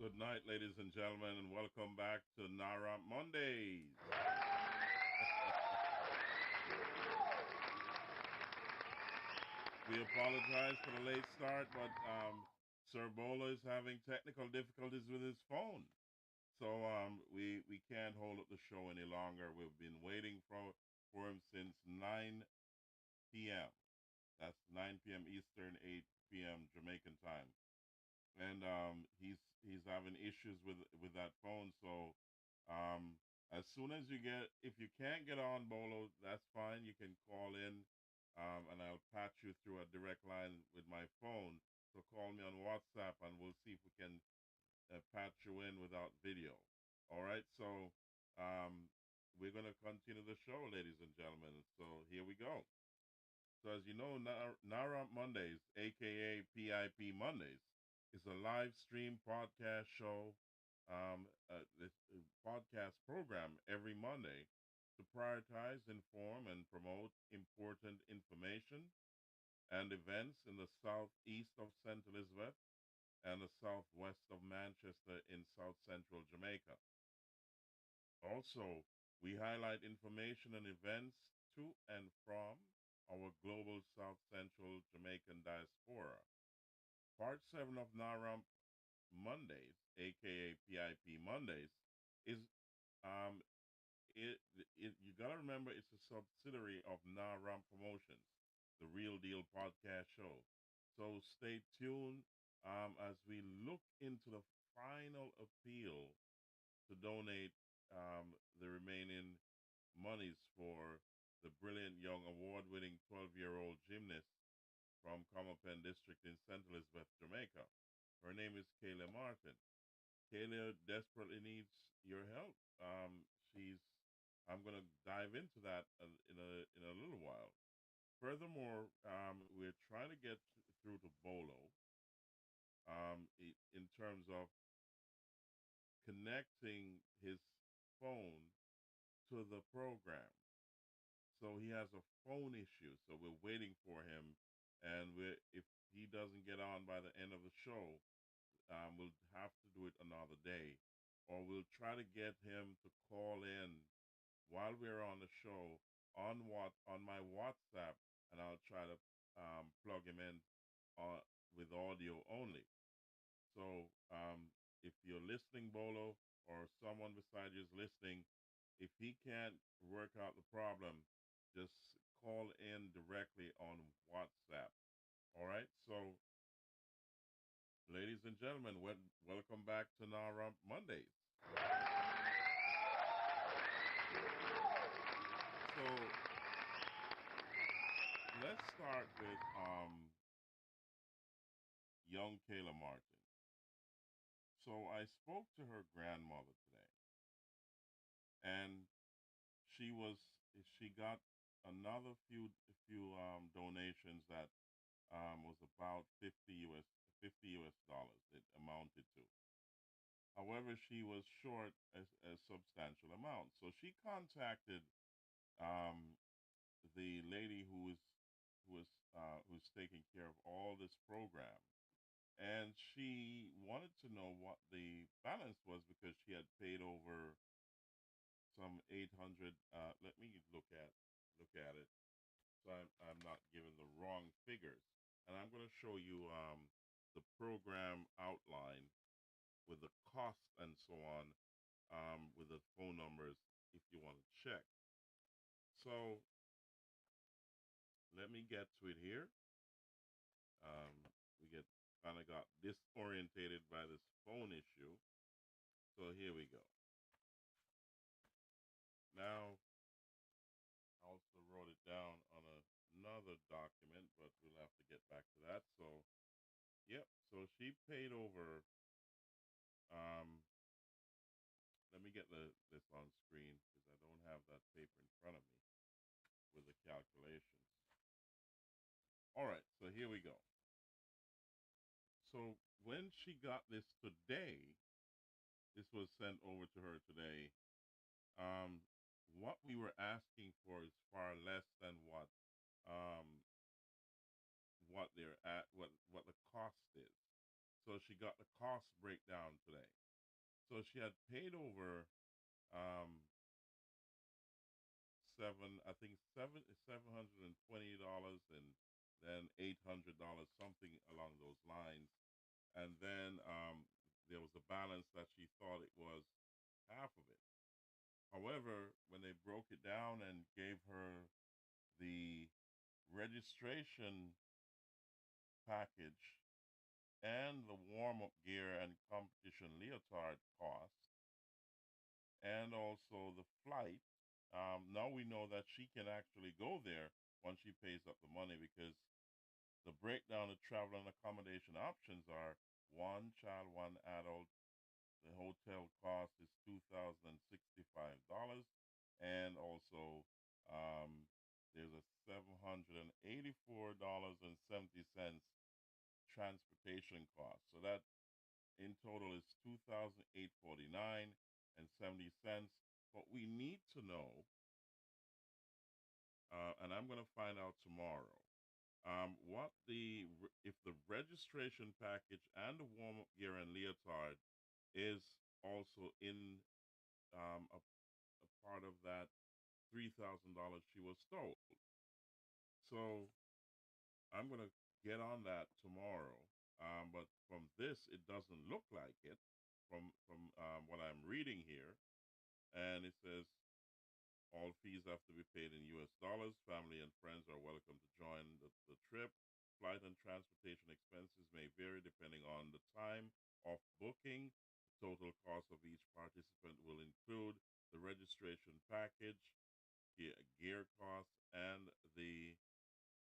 Good night, ladies and gentlemen, and welcome back to RAMP Mondaze. We apologize for the late start, but Sir BOLO is having technical difficulties with his phone. So we can't hold up the show any longer. We've been waiting for him since 9 p.m. That's 9 p.m. Eastern, 8 p.m. Jamaican time. And he's having issues with that phone. So um, as soon as you get, if you can't get on Bolo, that's fine. You can call in, and I'll patch you through a direct line with my phone. So call me on WhatsApp, and we'll see if we can patch you in without video. All right. So we're gonna continue the show, ladies and gentlemen. So here we go. So as you know, Nara Mondays, aka PIP Mondays, is a live stream podcast show, this podcast program every Monday to prioritize, inform, and promote important information and events in the southeast of St. Elizabeth and the southwest of Manchester in South Central Jamaica. Also, we highlight information and events to and from our global South Central Jamaican Diaspora. Part 7 of NARAMP Mondays, aka PIP Mondays, is um you gotta remember it's a subsidiary of NARAMP Promotions, the Real Deal podcast show. So stay tuned as we look into the final appeal to donate the remaining monies for the brilliant young award-winning 12-year-old gymnast from Comapen District in St. Elizabeth, Jamaica. Her name is Kayla Martin. Kayla desperately needs your help. She's I'm gonna dive into that in a little while. Furthermore, we're trying to get through to Bolo in terms of connecting his phone to the program. So he has a phone issue. So we're waiting for him, and if he doesn't get on by the end of the show, we'll have to do it another day, or we'll try to get him to call in while we're on the show on my WhatsApp, and I'll try to plug him in with audio only. So if you're listening, Bolo, or someone beside you is listening, if he can't work out the problem, just call in directly on WhatsApp. All right. So, ladies and gentlemen, welcome back to Nara Mondays. So let's start with young Kayla Martin. So I spoke to her grandmother today, and she got another few donations that was about 50 US dollars it amounted to. However, she was short a substantial amount, so she contacted um, the lady who's taking care of all this program, and she wanted to know what the balance was because she had paid over some 800. Let me look at it, so I'm not giving the wrong figures. And I'm going to show you the program outline with the cost and so on, with the phone numbers if you want to check. So let me get to it here. We get kind of got disorientated by this phone issue. So here we go. Now, I also wrote it down on another document, but we'll have to get back to that. So, yep. So she paid over. Um, Let me get this on screen because I don't have that paper in front of me with the calculations. All right. So here we go. So when she got this today, this was sent over to her today. Um, what we were asking for is far less than um, what they're at, what the cost is. So she got the cost breakdown today. So she had paid over um, I think $720 and then $800, something along those lines. And then there was a balance that she thought it was half of it. However, when they broke it down and gave her the registration package and the warm up gear and competition leotard cost, and also the flight, now we know that she can actually go there once she pays up the money, because the breakdown of travel and accommodation options are one child, one adult. The hotel cost is $2,065, and also there's a $784.70 transportation cost. So that in total is 2,849.70. But we need to know, and I'm going to find out tomorrow, what if the registration package and the warm up gear and leotard is also in a part of that $3,000 she was told. So I'm going to get on that tomorrow. But from this, it doesn't look like it from what I'm reading here. And it says all fees have to be paid in US dollars. Family and friends are welcome to join the trip. Flight and transportation expenses may vary depending on the time of booking. The total cost of each participant will include the registration package, gear costs, and the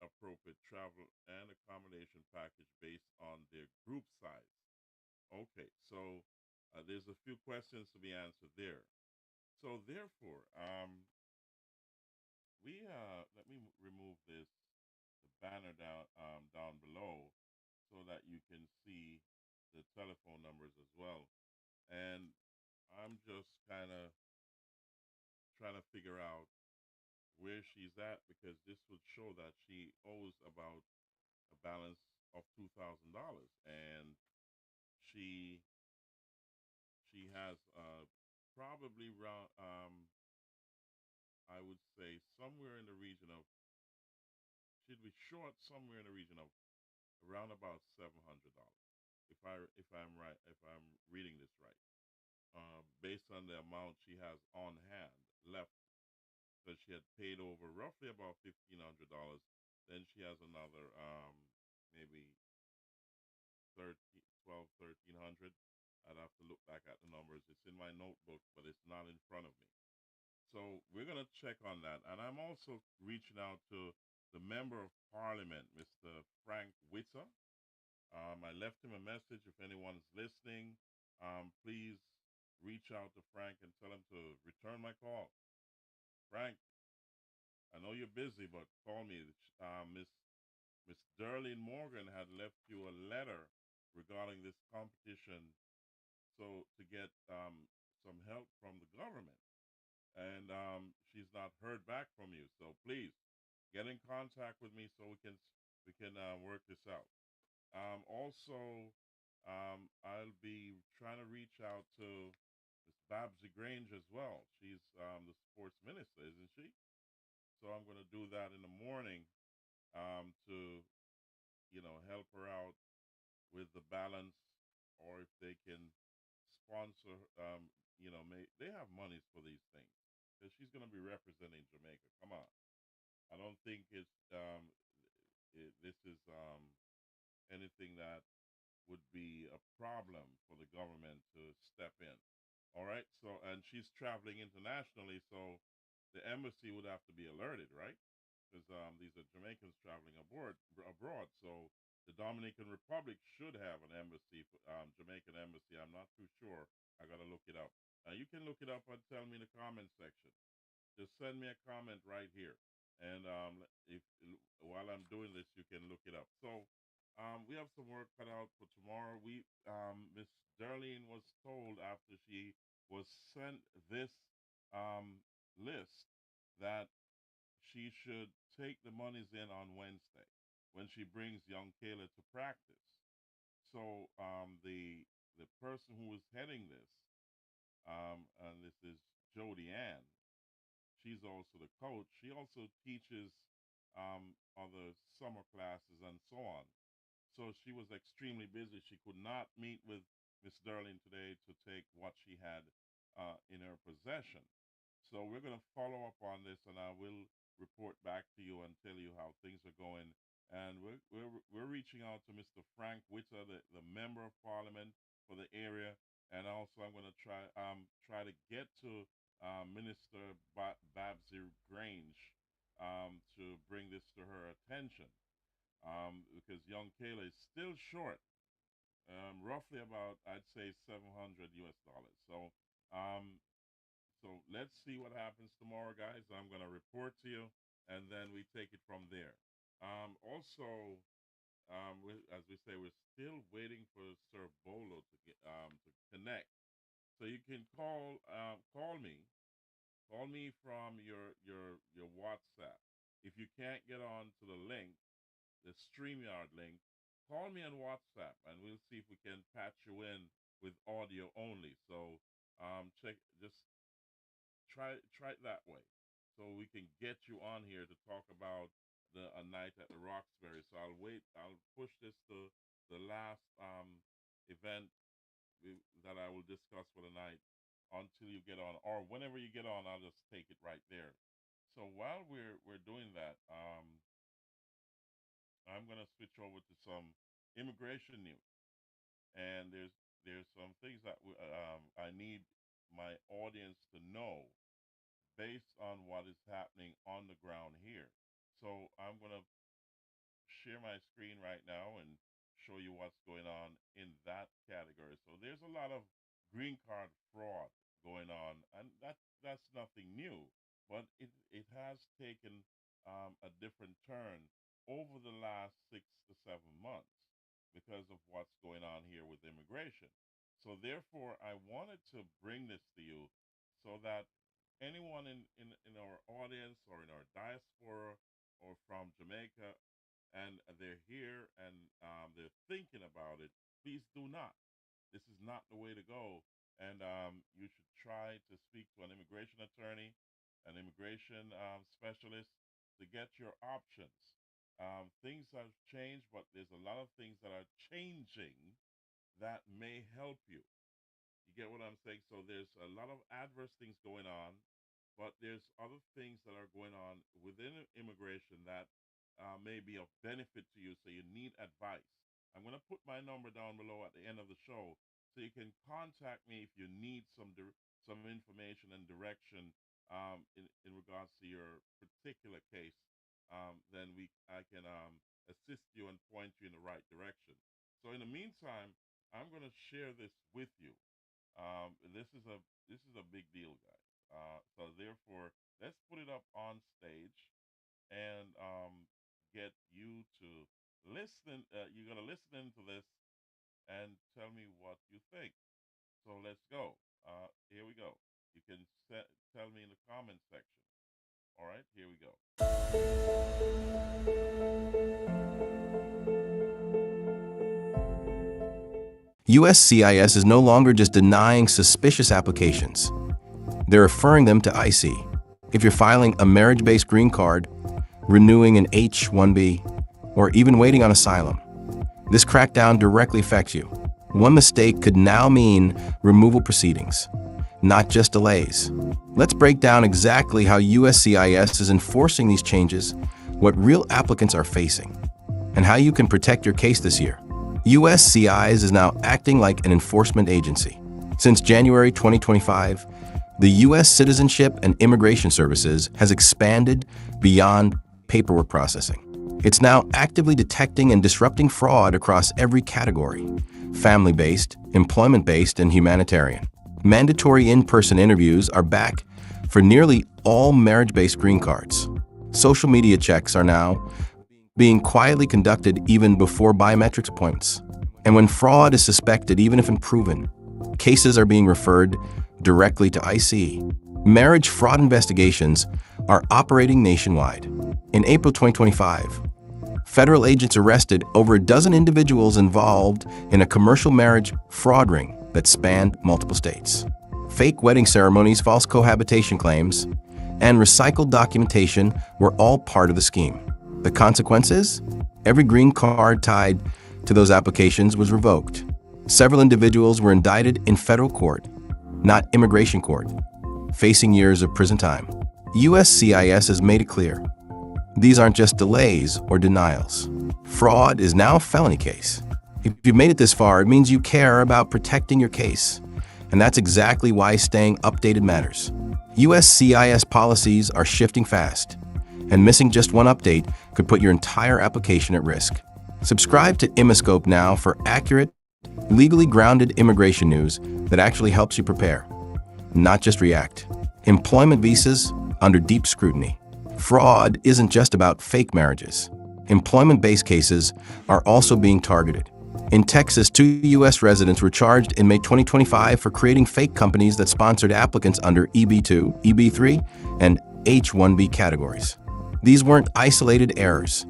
appropriate travel and accommodation package based on their group size. Okay, so there's a few questions to be answered there. So therefore, let me remove the banner down below so that you can see the telephone numbers as well. And I'm just kind of trying to figure out where she's at, because this would show that she owes about a balance of $2,000, and she she has probably around I would say somewhere in the region of, she'd be short somewhere in the region of around about $700, if I'm right, if I'm reading this right, based on the amount she has on hand left. So she had paid over roughly about $1,500. Then she has another maybe 13, 12, 1,300. I'd have to look back at the numbers. It's in my notebook, but it's not in front of me. So we're going to check on that. And I'm also reaching out to the Member of Parliament, Mr. Frank Witter. I left him a message. If anyone's listening, please reach out to Frank and tell him to return my call. Frank, I know you're busy, but call me. Miss Darlene Morgan had left you a letter regarding this competition, so to get some help from the government, and she's not heard back from you. So please get in contact with me so we can work this out. Also, I'll be trying to reach out to Miss Babsy Grange as well. She's the sports minister, isn't she? So I'm going to do that in the morning to help her out with the balance, or if they can sponsor, they have monies for these things, because she's going to be representing Jamaica. Come on, I don't think this is anything that would be a problem for the government to step in. All right, so and she's traveling internationally, so the embassy would have to be alerted, right? Because these are Jamaicans traveling abroad. So the Dominican Republic should have an embassy, Jamaican embassy. I'm not too sure. I gotta look it up. You can look it up and tell me in the comment section. Just send me a comment right here, and if while I'm doing this, you can look it up. So we have some work cut out for tomorrow. Miss Darlene was told after she was sent this list that she should take the monies in on Wednesday when she brings young Kayla to practice. So the person who is heading this, and this is Jody Ann. She's also the coach. She also teaches other summer classes and so on. So she was extremely busy. She could not meet with Miss Darling today to take what she had in her possession. So we're going to follow up on this, and I will report back to you and tell you how things are going. And we're reaching out to Mr. Frank Witter, the member of parliament for the area, and also I'm going to try to get to Minister Babsy Grange to bring this to her attention, because young Kayla is still short, roughly about, I'd say, 700 US dollars. So let's see what happens tomorrow, guys. I'm going to report to you, and then we take it from there. Also, as we say, we're still waiting for Sir BOLO to connect. So you can call me from your WhatsApp. If you can't get on to the link, the StreamYard link, call me on WhatsApp, and we'll see if we can patch you in with audio only. So just try it that way, so we can get you on here to talk about a night at the Roxbury. So I'll push this to the last event that I will discuss for the night until you get on, or whenever you get on, I'll just take it right there. So while we're doing that, I'm gonna switch over to some immigration news, and there's some things that I need my audience to know based on what is happening on the ground here. So I'm gonna share my screen right now and show you what's going on in that category. So there's a lot of green card fraud going on, and that's nothing new, but it has taken a different turn over the last 6 to 7 months because of what's going on here with immigration. So therefore, I wanted to bring this to you so that anyone in our audience or in our diaspora or from Jamaica, and they're here and they're thinking about it, please do not. This is not the way to go. And you should try to speak to an immigration attorney, an immigration specialist to get your options. Things have changed, but there's a lot of things that are changing that may help you. You get what I'm saying? So there's a lot of adverse things going on, but there's other things that are going on within immigration that may be of benefit to you. So you need advice. I'm going to put my number down below at the end of the show, so you can contact me if you need some information and direction in regards to your particular case. Then I can assist you and point you in the right direction. So in the meantime, I'm going to share this with you. This is a big deal, guys. So therefore, let's put it up on stage and get you to listen. You're gonna listen into this and tell me what you think. So let's go. Here we go. You can tell me in the comment section. All right, here we go. USCIS is no longer just denying suspicious applications. They're referring them to IC. If you're filing a marriage-based green card, renewing an H-1B, or even waiting on asylum, this crackdown directly affects you. One mistake could now mean removal proceedings, not just delays. Let's break down exactly how USCIS is enforcing these changes, what real applicants are facing, and how you can protect your case this year. USCIS is now acting like an enforcement agency. Since January 2025, the U.S. Citizenship and Immigration Services has expanded beyond paperwork processing. It's now actively detecting and disrupting fraud across every category: family-based, employment-based, and humanitarian. Mandatory in-person interviews are back for nearly all marriage-based green cards. Social media checks are now being quietly conducted even before biometrics appointments. And when fraud is suspected, even if unproven, cases are being referred directly to IC. Marriage fraud investigations are operating nationwide. In April 2025, federal agents arrested over a dozen individuals involved in a commercial marriage fraud ring that spanned multiple states. Fake wedding ceremonies, false cohabitation claims, and recycled documentation were all part of the scheme. The consequences? Every green card tied to those applications was revoked. Several individuals were indicted in federal court, not immigration court, facing years of prison time. USCIS has made it clear. These aren't just delays or denials. Fraud is now a felony case. If you've made it this far, it means you care about protecting your case. And that's exactly why staying updated matters. USCIS policies are shifting fast, and missing just one update could put your entire application at risk. Subscribe to Immoscope now for accurate, legally grounded immigration news that actually helps you prepare, not just react. Employment visas under deep scrutiny. Fraud isn't just about fake marriages. Employment-based cases are also being targeted. In Texas, 2 U.S. residents were charged in May 2025 for creating fake companies that sponsored applicants under EB-2, EB-3, and H-1B categories. These weren't isolated errors.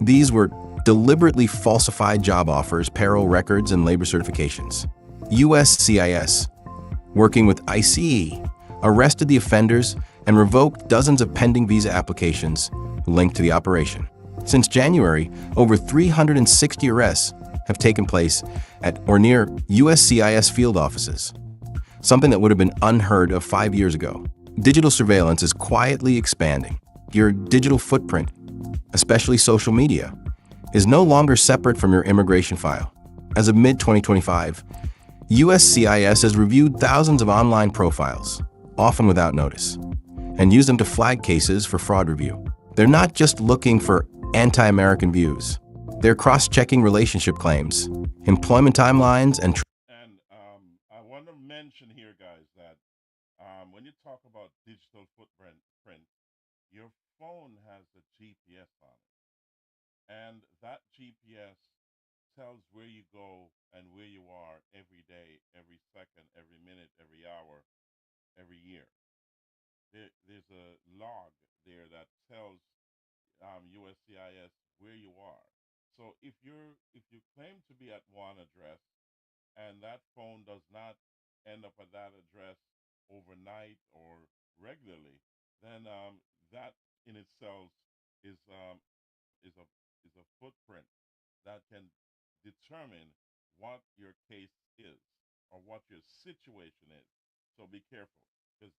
These were deliberately falsified job offers, payroll records, and labor certifications. USCIS, working with ICE, arrested the offenders and revoked dozens of pending visa applications linked to the operation. Since January, over 360 arrests have taken place at or near USCIS field offices, something that would have been unheard of 5 years ago. Digital surveillance is quietly expanding. Your digital footprint, especially social media, is no longer separate from your immigration file. As of mid-2025, USCIS has reviewed thousands of online profiles, often without notice, and used them to flag cases for fraud review. They're not just looking for anti-American views. They're cross-checking relationship claims, employment timelines, and I want to mention here, guys, that when you talk about digital footprint, your phone has a GPS on it, and that GPS tells where you go and where you are every day, every second, every minute, every hour, every year. There's a log there that tells USCIS where you are. So if you claim to be at one address and that phone does not end up at that address overnight or regularly, then that in itself is is a footprint that can determine what your case is or what your situation is. So be careful because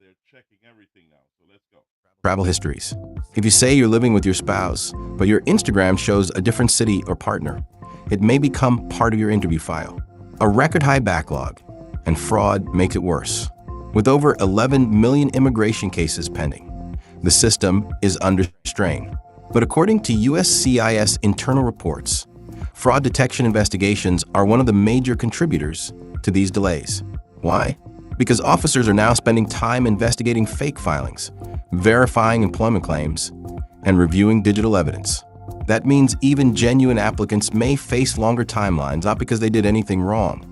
they're checking everything now. So let's go. travel histories. If you say you're living with your spouse, but your Instagram shows a different city or partner, it may become part of your interview file. A record-high backlog, and fraud makes it worse. With over 11 million immigration cases pending, the system is under strain. But according to USCIS internal reports, fraud detection investigations are one of the major contributors to these delays. Why? Because officers are now spending time investigating fake filings, verifying employment claims, and reviewing digital evidence. That means even genuine applicants may face longer timelines, not because they did anything wrong,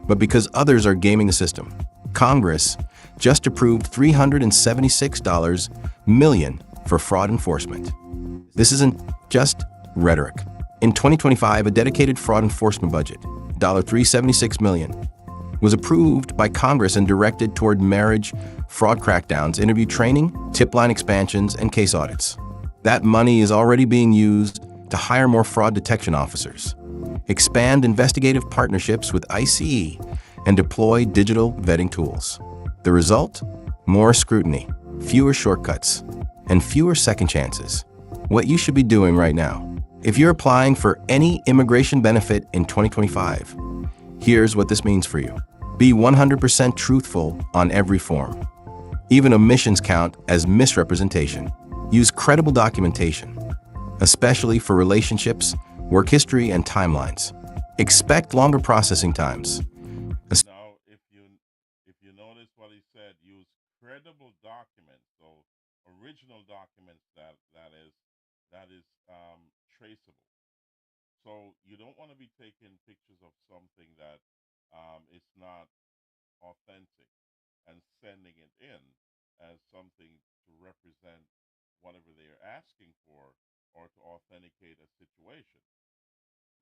but because others are gaming the system. Congress just approved $376 million for fraud enforcement. This isn't just rhetoric. In 2025, a dedicated fraud enforcement budget, $376 million, was approved by Congress and directed toward marriage fraud crackdowns, interview training, tip line expansions, and case audits. That money is already being used to hire more fraud detection officers, expand investigative partnerships with ICE, and deploy digital vetting tools. The result? More scrutiny, fewer shortcuts, and fewer second chances. What you should be doing right now. If you're applying for any immigration benefit in 2025, here's what this means for you. Be 100% truthful on every form. Even omissions count as misrepresentation. Use credible documentation, especially for relationships, work history, and timelines. Expect longer processing times. Now, if you notice what he said, use credible documents, so original documents that is traceable. So you don't want to be taking pictures of something that is not authentic and sending it in as something to represent whatever they're asking for or to authenticate a situation.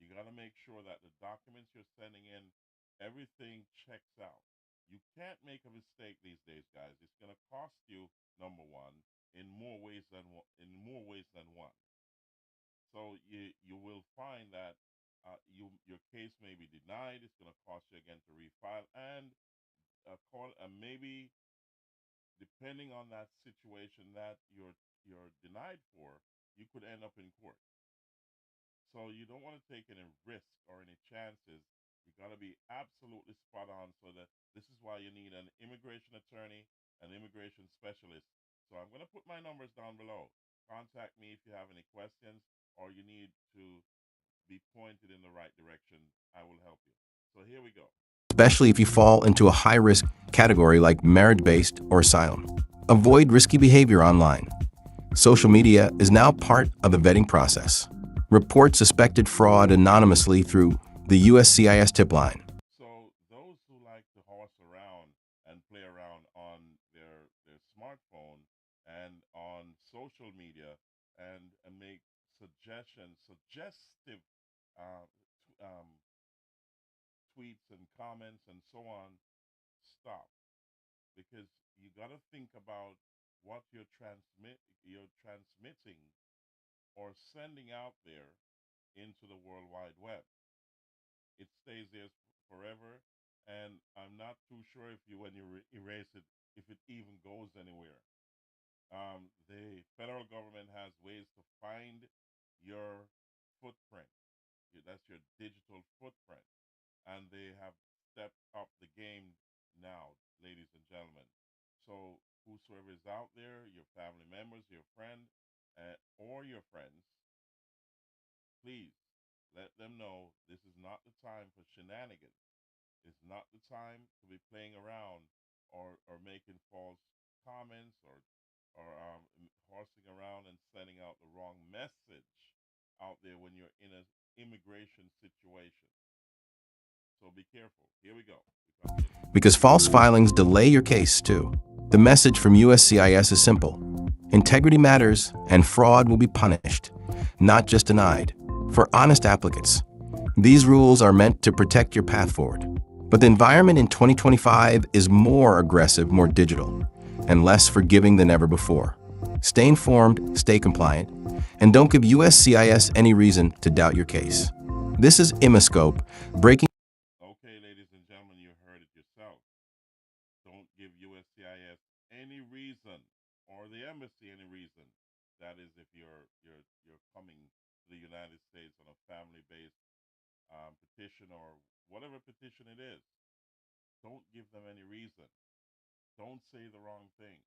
You got to make sure that the documents you're sending in, everything checks out. You can't make a mistake these days, guys. It's going to cost you, number one, in more ways than one. So you will find that your case may be denied. It's going to cost you again to refile, and maybe depending on that situation that you're denied for, you could end up in court. So you don't want to take any risk or any chances. You got to be absolutely spot on. So that this is why you need an immigration attorney, an immigration specialist. So I'm going to put my numbers down below. Contact me if you have any questions or you need to be pointed in the right direction. I will help you. So here we go. Especially if you fall into a high-risk category like marriage-based or asylum. Avoid risky behavior online. Social media is now part of the vetting process. Report suspected fraud anonymously through the USCIS tip line. So those who like to horse around and play around on their smartphone and on social media and make suggestive uh, t- um, tweets and comments and so on, stop, because you got to think about what you're transmitting or sending out there into the World Wide Web. It stays there forever, and I'm not too sure if you, when you erase it, if it even goes anywhere. The federal government has ways to find your footprint. That's your digital footprint, and they have stepped up the game now, ladies and gentlemen. So whosoever is out there, your family members, your friend, or your friends, please let them know this is not the time for shenanigans. It's not the time to be playing around or making false comments or horsing around and sending out the wrong message out there when you're in an immigration situation. So be careful. Here we go. Because false filings delay your case too. The message from USCIS is simple. Integrity matters and fraud will be punished, not just denied. For honest applicants, these rules are meant to protect your path forward. But the environment in 2025 is more aggressive, more digital, and less forgiving than ever before. Stay informed, stay compliant, and don't give USCIS any reason to doubt your case. This is Imascope, breaking. Okay, ladies and gentlemen, you heard it yourself. Don't give USCIS any reason, or the embassy any reason. That is, if you're coming to the United States on a family-based petition or whatever petition it is, don't give them any reason. Don't say the wrong thing.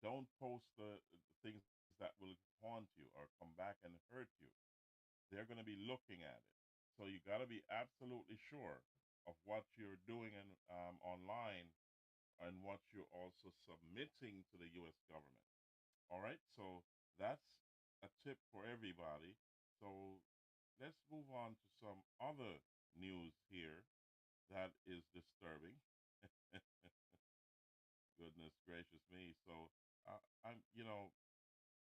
Don't post the things that will haunt you or come back and hurt you. They're going to be looking at it. So you got to be absolutely sure of what you're doing online and what you're also submitting to the U.S. government. All right, so that's a tip for everybody. So let's move on to some other news here that is disturbing. Goodness gracious me. So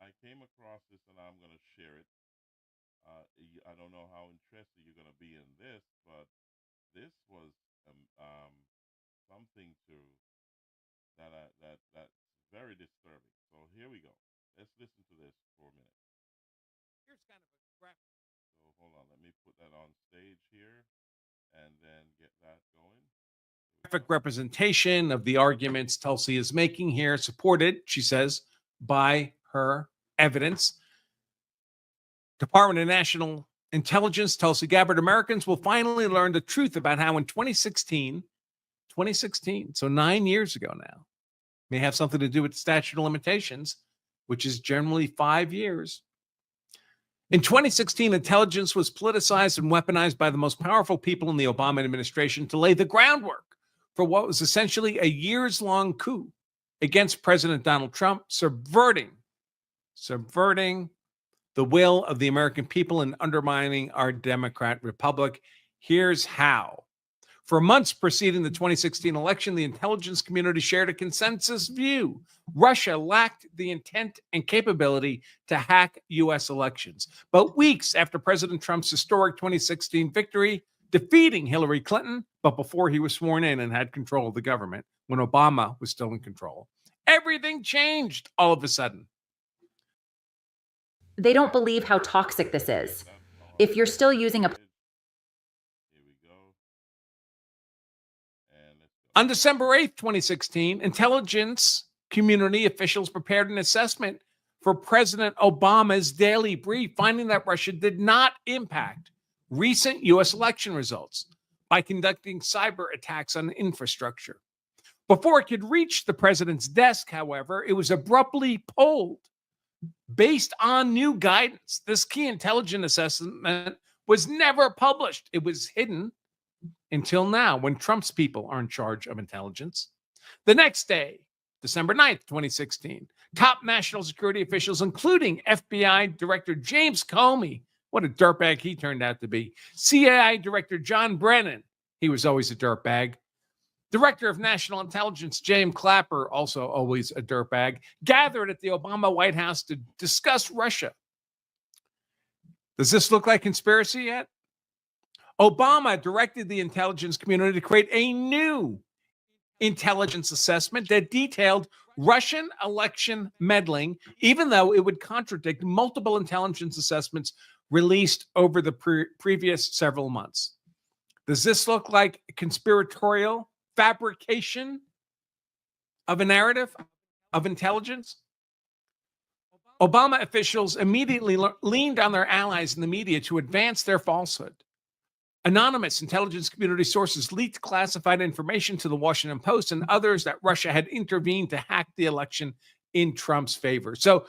I came across this and I'm going to share it. I don't know how interested you're going to be in this, but this was um, um, something that's very disturbing. So here we go. Let's listen to this for a minute. Here's kind of a graphic. So hold on, let me put that on stage here and then get that going. Graphic representation of the arguments Tulsi is making here, supported, she says, by her evidence. Department of National Intelligence, Tulsi Gabbard, Americans will finally learn the truth about how in 2016, so 9 years ago now, may have something to do with the statute of limitations, which is generally 5 years. In 2016, intelligence was politicized and weaponized by the most powerful people in the Obama administration to lay the groundwork for what was essentially a years-long coup against President Donald Trump, subverting the will of the American people and undermining our democrat republic. Here's how. For months preceding the 2016 election, the intelligence community shared a consensus view. Russia lacked the intent and capability to hack U.S. elections. But weeks after President Trump's historic 2016 victory, defeating Hillary Clinton, but before he was sworn in and had control of the government, when Obama was still in control, everything changed all of a sudden. They don't believe how toxic this is. If you're still using a... Here we go. And let's go. On December 8th, 2016, intelligence community officials prepared an assessment for President Obama's daily brief, finding that Russia did not impact recent U.S. election results by conducting cyber attacks on infrastructure. Before it could reach the president's desk, however, it was abruptly pulled. Based on new guidance, this key intelligence assessment was never published. It was hidden until now, when Trump's people are in charge of intelligence. The next day, December 9th, 2016, top national security officials, including FBI Director James Comey, what a dirtbag he turned out to be, CIA Director John Brennan, he was always a dirtbag, Director of National Intelligence James Clapper, also always a dirtbag, gathered at the Obama White House to discuss Russia. Does this look like conspiracy yet? Obama directed the intelligence community to create a new intelligence assessment that detailed Russian election meddling, even though it would contradict multiple intelligence assessments released over the previous several months. Does this look like conspiratorial fabrication of a narrative of intelligence? Obama officials immediately leaned on their allies in the media to advance their falsehood. Anonymous intelligence community sources leaked classified information to the Washington Post and others that Russia had intervened to hack the election in Trump's favor. So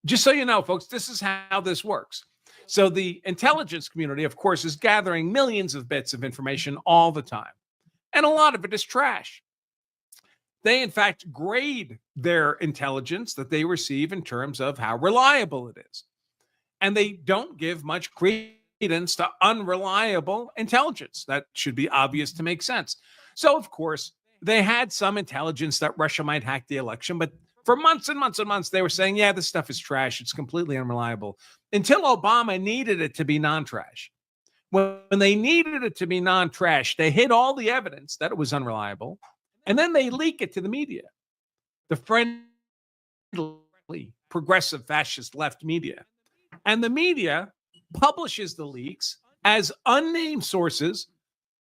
just so you know, folks, this is how this works. So the intelligence community, of course, is gathering millions of bits of information all the time. And a lot of it is trash. They, in fact, grade their intelligence that they receive in terms of how reliable it is. And they don't give much credence to unreliable intelligence. That should be obvious to make sense. So, of course, they had some intelligence that Russia might hack the election, but for months and months and months, they were saying, yeah, this stuff is trash. It's completely unreliable, until Obama needed it to be non-trash. When they needed it to be non-trash, they hid all the evidence that it was unreliable, and then they leak it to the media, the friendly, progressive, fascist left media. And the media publishes the leaks as unnamed sources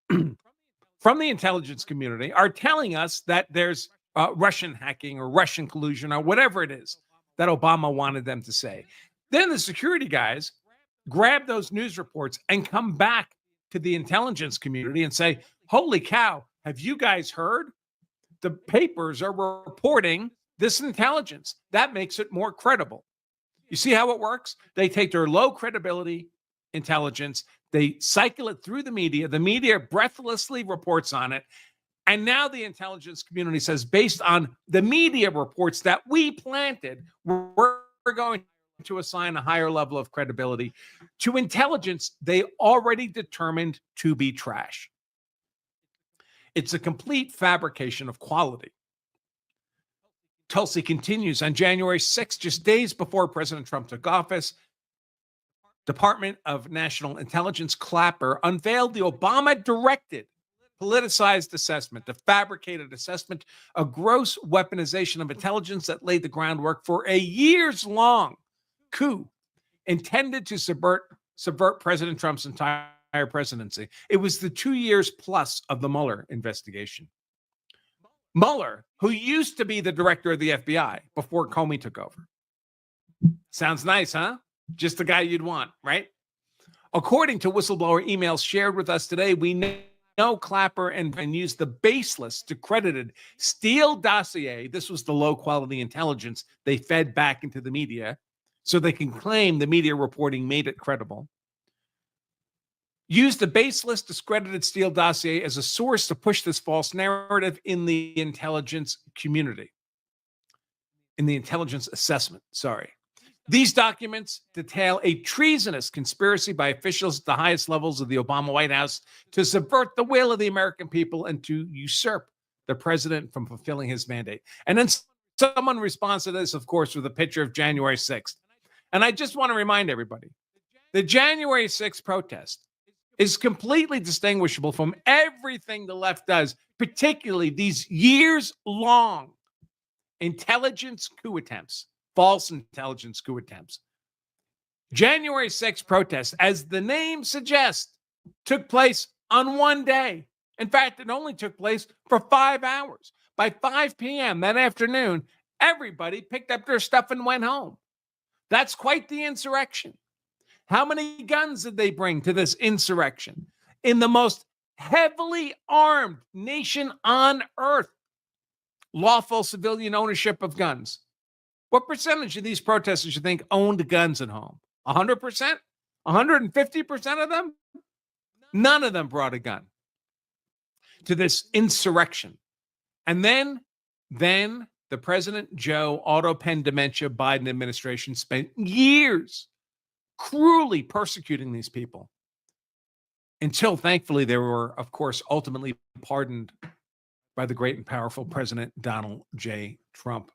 from the intelligence community are telling us that there's Russian hacking or Russian collusion or whatever it is that Obama wanted them to say. Then the security guys grab those news reports and come back to the intelligence community and say, holy cow, have you guys heard? The papers are reporting this intelligence. That makes it more credible. You see how it works? They take their low credibility intelligence, they cycle it through the media breathlessly reports on it, and now the intelligence community says, based on the media reports that we planted, we're going to assign a higher level of credibility to intelligence they already determined to be trash. It's a complete fabrication of quality. Tulsi continues, on January 6th, just days before President Trump took office, Department of National Intelligence Clapper unveiled the Obama-directed politicized assessment, the fabricated assessment, a gross weaponization of intelligence that laid the groundwork for a years-long coup intended to subvert President Trump's entire presidency. It was the 2 years plus of the Mueller investigation. Mueller, who used to be the director of the FBI before Comey took over. Sounds nice, huh? Just the guy you'd want, right? According to whistleblower emails shared with us today, we know Clapper and used the baseless, discredited Steele dossier. This was the low-quality intelligence they fed back into the media so they can claim the media reporting made it credible. Used the baseless, discredited Steele dossier as a source to push this false narrative in the intelligence community, in the intelligence assessment, sorry. These documents detail a treasonous conspiracy by officials at the highest levels of the Obama White House to subvert the will of the American people and to usurp the president from fulfilling his mandate. And then someone responds to this, of course, with a picture of January 6th. And I just want to remind everybody, the January 6th protest is completely distinguishable from everything the left does, particularly these years-long intelligence coup attempts, false intelligence coup attempts. January 6th protests, as the name suggests, took place on one day. In fact, it only took place for 5 hours. By 5 p.m. that afternoon, everybody picked up their stuff and went home. That's quite the insurrection. How many guns did they bring to this insurrection? In the most heavily armed nation on earth, lawful civilian ownership of guns. What percentage of these protesters you think owned guns at home? 100%? 150% of them? None of them brought a gun to this insurrection. And then the President Joe auto pen dementia Biden administration spent years cruelly persecuting these people until thankfully they were, of course, ultimately pardoned by the great and powerful President Donald J. Trump.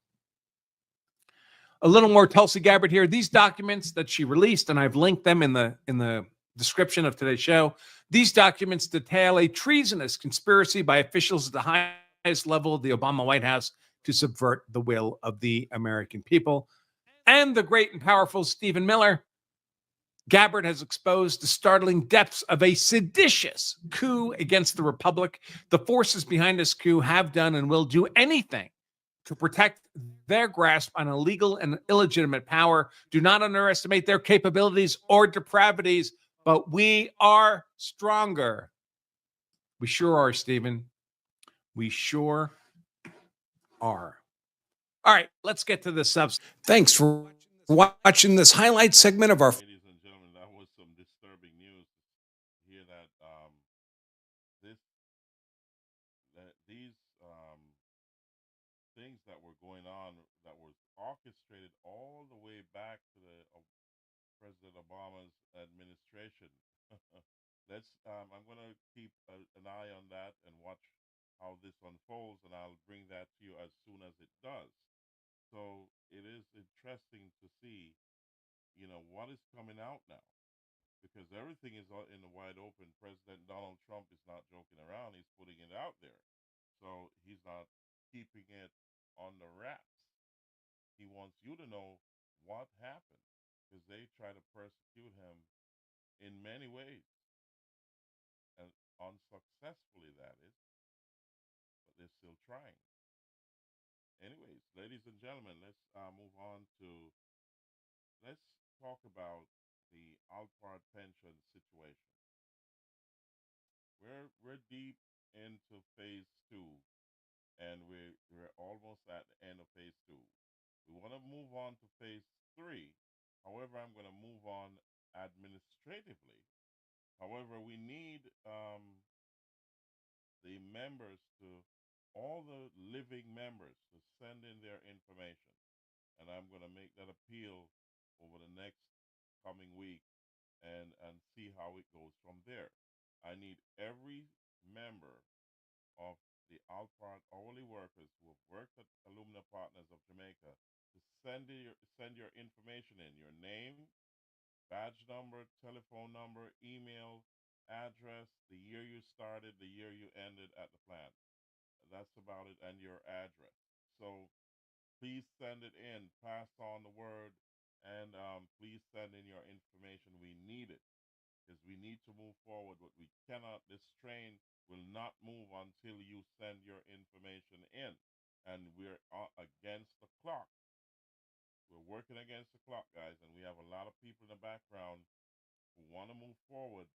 A little more Tulsi Gabbard here. These documents that she released, and I've linked them in the description of today's show. These documents detail a treasonous conspiracy by officials at the highest level of the Obama White House to subvert the will of the American people. And the great and powerful Stephen Miller. Gabbard has exposed the startling depths of a seditious coup against the Republic. The forces behind this coup have done and will do anything to protect their grasp on illegal and illegitimate power. Do not underestimate their capabilities or depravities, but we are stronger. We sure are, Stephen. We sure are. All right, let's get to the subs. Thanks for watching this highlight segment of our... Ladies and gentlemen, that was some disturbing news to hear that these things that were going on that was orchestrated all the way back to the President Obama's administration. I'm going to keep an eye on that and watch how this unfolds, and I'll bring that to you as soon as it does. So it is interesting to see, what is coming out now, because everything is in the wide open. President Donald Trump is not joking around; he's putting it out there. So he's not keeping it on the wraps. He wants you to know what happened, because they try to persecute him in many ways, and unsuccessfully, that is, but they're still trying. Anyways, ladies and gentlemen, let's move on to, let's talk about the Alpart pension situation. We're deep into phase two, and we're almost at the end of phase two. We want to move on to phase three. However, I'm going to move on administratively. However, we need the members to, all the living members, to send in their information. And I'm going to make that appeal over the next coming week and see how it goes from there. I need every member of the Alpart hourly workers who have worked at Alumna Partners of Jamaica to send your information in, your name, badge number, telephone number, email, address, the year you started, the year you ended at the plant. That's about it, and your address. So please send it in, pass on the word, and please send in your information. We need it, because we need to move forward. But we cannot, this train will not move until you send your information in. And we're against the clock. We're working against the clock, guys, and we have a lot of people in the background who want to move forward,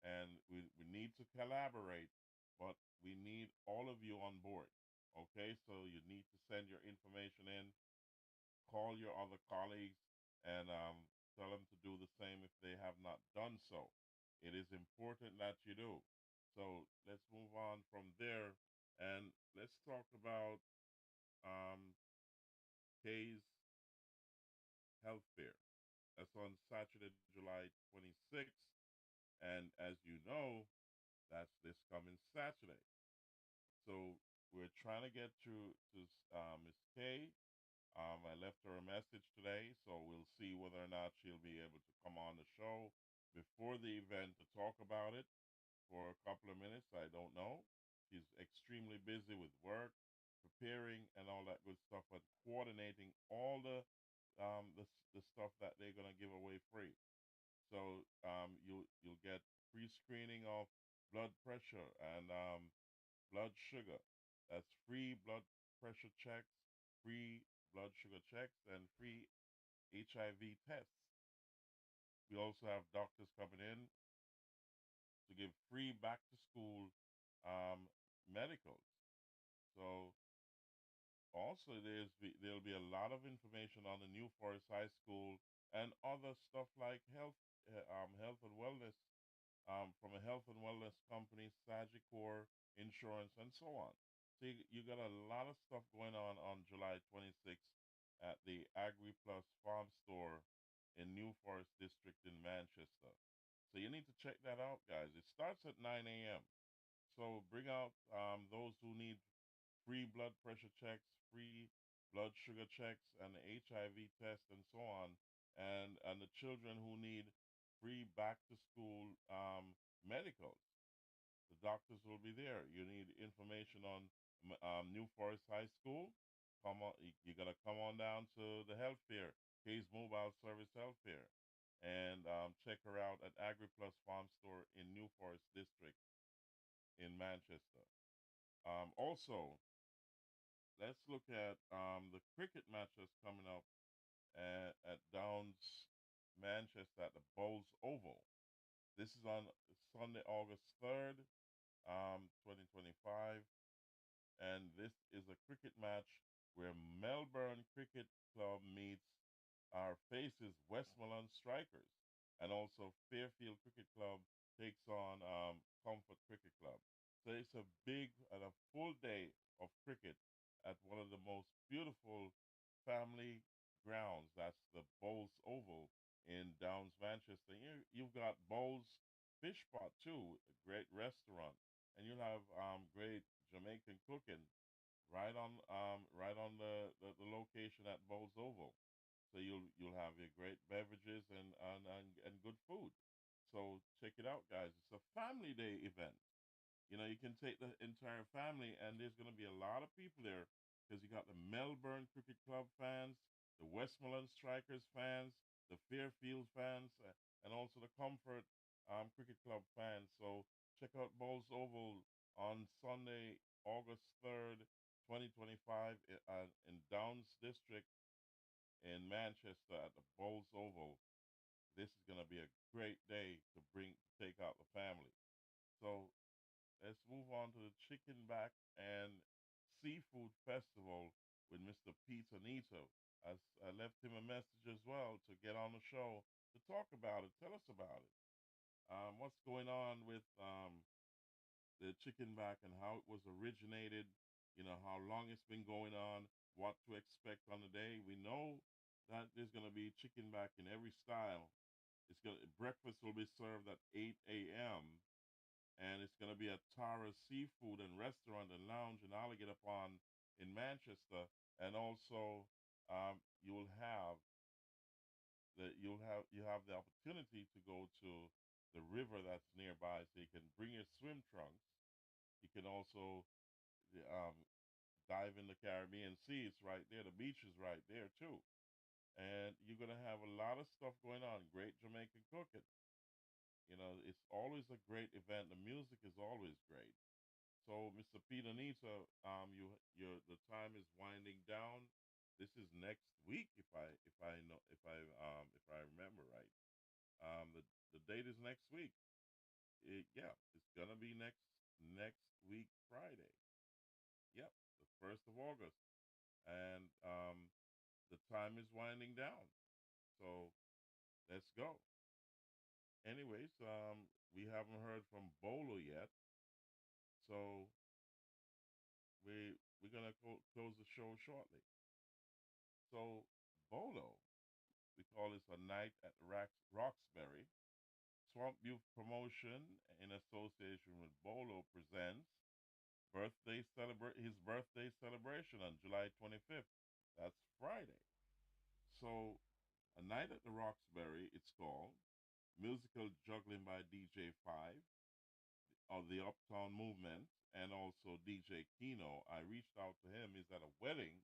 and we need to collaborate, but we need all of you on board. Okay, so you need to send your information in, call your other colleagues, and tell them to do the same if they have not done so. It is important that you do. So let's move on from there, and let's talk about Kay's Health Fair. That's on Saturday, July 26th. And as you know, that's this coming Saturday. So we're trying to get to Miss K. I left her a message today, so we'll see whether or not she'll be able to come on the show before the event to talk about it for a couple of minutes. I don't know. She's extremely busy with work, preparing, and all that good stuff, but coordinating all the stuff that they're gonna give away free. So you'll get free screening of blood pressure and blood sugar. That's free blood pressure checks, free blood sugar checks, and free HIV tests. We also have doctors coming in to give free back to school medicals. So also there'll be a lot of information on the New Forest High School and other stuff like health and wellness from a health and wellness company, Sagicor Insurance, and so on. So you got a lot of stuff going on July 26th at the Agri Plus Farm Store in New Forest District in Manchester. So you need to check that out, guys. It starts at 9 a.m. So bring out those who need free blood pressure checks, free blood sugar checks, and the HIV test, and so on, and the children who need free back to school medicals. The doctors will be there. You need information on New Forest High School. Come on, you gotta come on down to the health fair, Hayes Mobile Service Health Fair, and check her out at AgriPlus Farm Store in New Forest District in Manchester. Also, let's look at the cricket match that's coming up at Downs, Manchester at the Bowls Oval. This is on Sunday, August 3rd, 2025. And this is a cricket match where Melbourne Cricket Club meets our faces Westmoreland Strikers. And also Fairfield Cricket Club takes on Comfort Cricket Club. So it's a big and a full day of cricket at one of the most beautiful family grounds. That's the Bowls Oval in Downs, Manchester. You've got Bowls Fish Pot too, a great restaurant, and you'll have great Jamaican cooking right on the location at Bowls Oval. So you'll have your great beverages and good food. So check it out, guys. It's a family day event. You know, you can take the entire family, and there's going to be a lot of people there because you got the Melbourne Cricket Club fans, the Westmoreland Strikers fans, the Fairfield fans, and also the Comfort Cricket Club fans. So check out Bowls Oval on Sunday, August 3rd, 2025, in Downs District in Manchester at the Bowls Oval. This is going to be a great day to take out the family. So let's move on to the Chicken Back and Seafood Festival with Mr. Peter Nito. I left him a message as well to get on the show to talk about it. Tell us about it. What's going on with the chicken back and how it was originated, you know, how long it's been going on, what to expect on the day. We know that there's going to be chicken back in every style. Breakfast will be served at 8 a.m. and it's going to be at Tara Seafood and Restaurant and Lounge in Alligator Pond in Manchester, and also you'll have you have the opportunity to go to the river that's nearby, so you can bring your swim trunks. You can also um, dive in the Caribbean Sea. It's right there. The beach is right there too, and you're gonna have a lot of stuff going on. Great Jamaican cooking. You know, it's always a great event. The music is always great. So, Mr. Peter Nita, the time is winding down. This is next week, if I remember right. The date is next week. Yeah, it's gonna be next week Friday. Yep, the 1st of August, and the time is winding down. So let's go. Anyways, we haven't heard from Bolo yet, so we're gonna close the show shortly. So Bolo, we call this A Night at the Roxbury. Swamp Youth Promotion, in association with BOLO, presents his birthday celebration on July 25th. That's Friday. So, A Night at the Roxbury, it's called. Musical juggling by DJ 5 of the Uptown Movement and also DJ Kino. I reached out to him. He's at a wedding.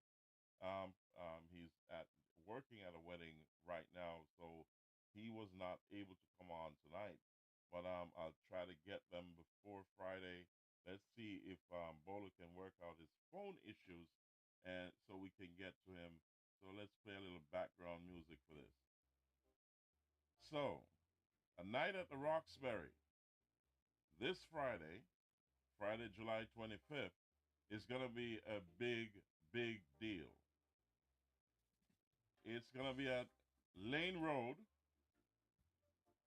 He's at working at a wedding right now, so he was not able to come on tonight. But I'll try to get them before Friday. Let's see if Bolo can work out his phone issues, and so we can get to him. So let's play a little background music for this. So, A Night at the Roxbury this Friday, Friday, July 25th, is going to be a big, big deal. It's going to be at Lane Road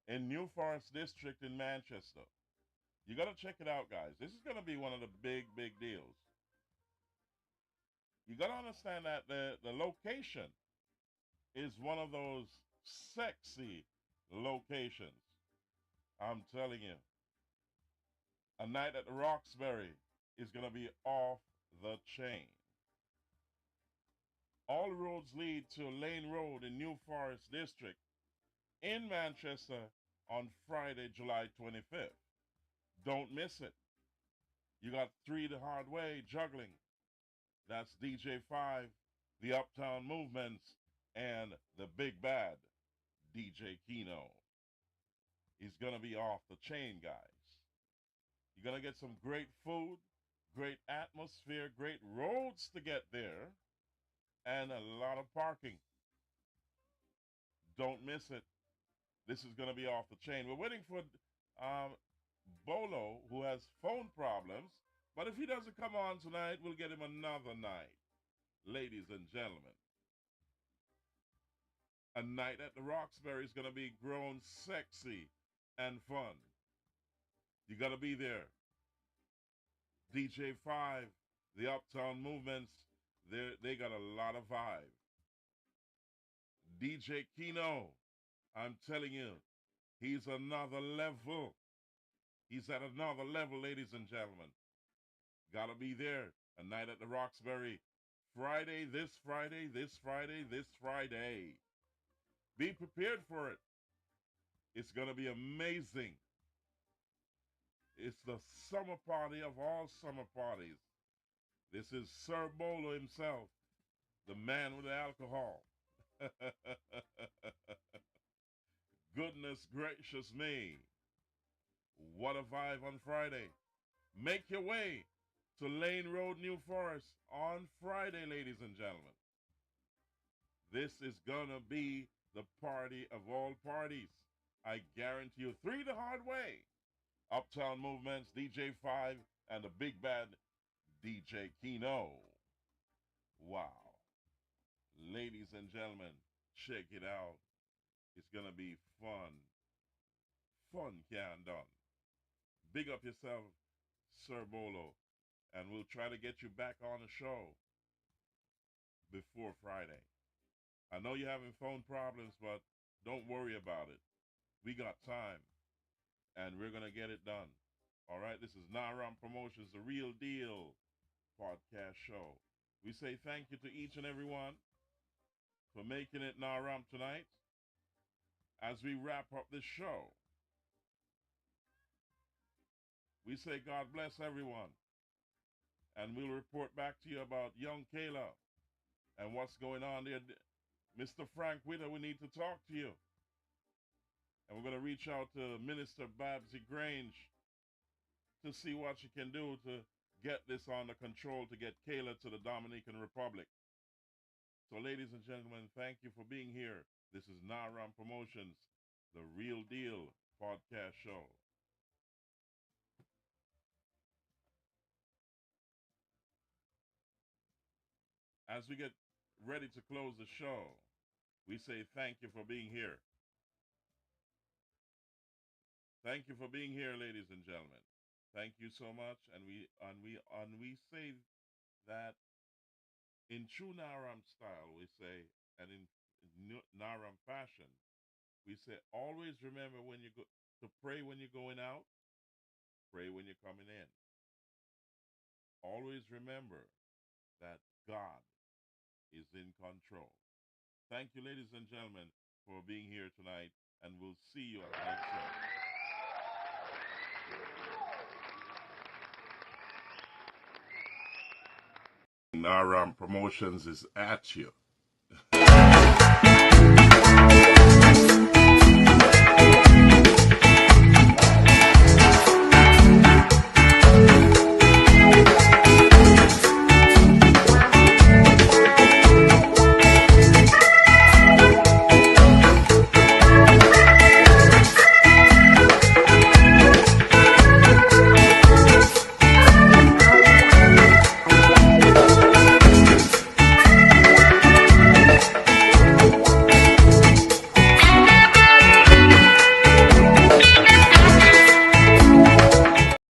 in New Forest District in Manchester. You got to check it out, guys. This is going to be one of the big, big deals. You got to understand that the location is one of those sexy locations. I'm telling you. A Night at the Roxbury is going to be off the chain. All roads lead to Lane Road in New Forest District in Manchester on Friday, July 25th. Don't miss it. You got Three the Hard Way juggling. That's DJ 5, the Uptown Movements, and the Big Bad, DJ Kino. He's going to be off the chain, guys. You're going to get some great food, great atmosphere, great roads to get there, and a lot of parking. Don't miss it. This is going to be off the chain. We're waiting for Bolo, who has phone problems. But if he doesn't come on tonight, we'll get him another night. Ladies and gentlemen, A Night at the Roxbury is going to be grown sexy and fun. You got to be there. DJ 5, the Uptown Movements, they got a lot of vibe. DJ Kino, I'm telling you, he's another level. He's at another level, ladies and gentlemen. Gotta be there. A Night at the Roxbury. Friday, this Friday, this Friday, this Friday. Be prepared for it. It's gonna be amazing. It's the summer party of all summer parties. This is Sir Bolo himself, the man with the alcohol. Goodness gracious me. What a vibe on Friday. Make your way to Lane Road, New Forest on Friday, ladies and gentlemen. This is gonna be the party of all parties. I guarantee you. Three the Hard Way. Uptown Movements, DJ 5, and the Big Bad DJ Kino. Wow. Ladies and gentlemen, check it out. It's going to be fun. Fun can done. Big up yourself, Sir Bolo, and we'll try to get you back on the show before Friday. I know you're having phone problems, but don't worry about it. We got time, and we're going to get it done. All right, this is RAMP Promotions, the Real Deal podcast show. We say thank you to each and every one for making it RAMP tonight as we wrap up this show. We say God bless everyone, and we'll report back to you about young Kayla and what's going on there. Mr. Frank Witter, we need to talk to you. And we're going to reach out to Minister Babsy Grange to see what she can do to get this under control, to get Kayla to the Dominican Republic. So, ladies and gentlemen, thank you for being here. This is RAMP Promotions, the Real Deal podcast show. As we get ready to close the show, we say thank you for being here. Thank you for being here, ladies and gentlemen. Thank you so much, and we say that in true RAMP style. We say, and in Naram fashion, we say always remember when you go to pray when you're going out, pray when you're coming in. Always remember that God is in control. Thank you, ladies and gentlemen, for being here tonight, and we'll see you at the next show. Naram Promotions is at you.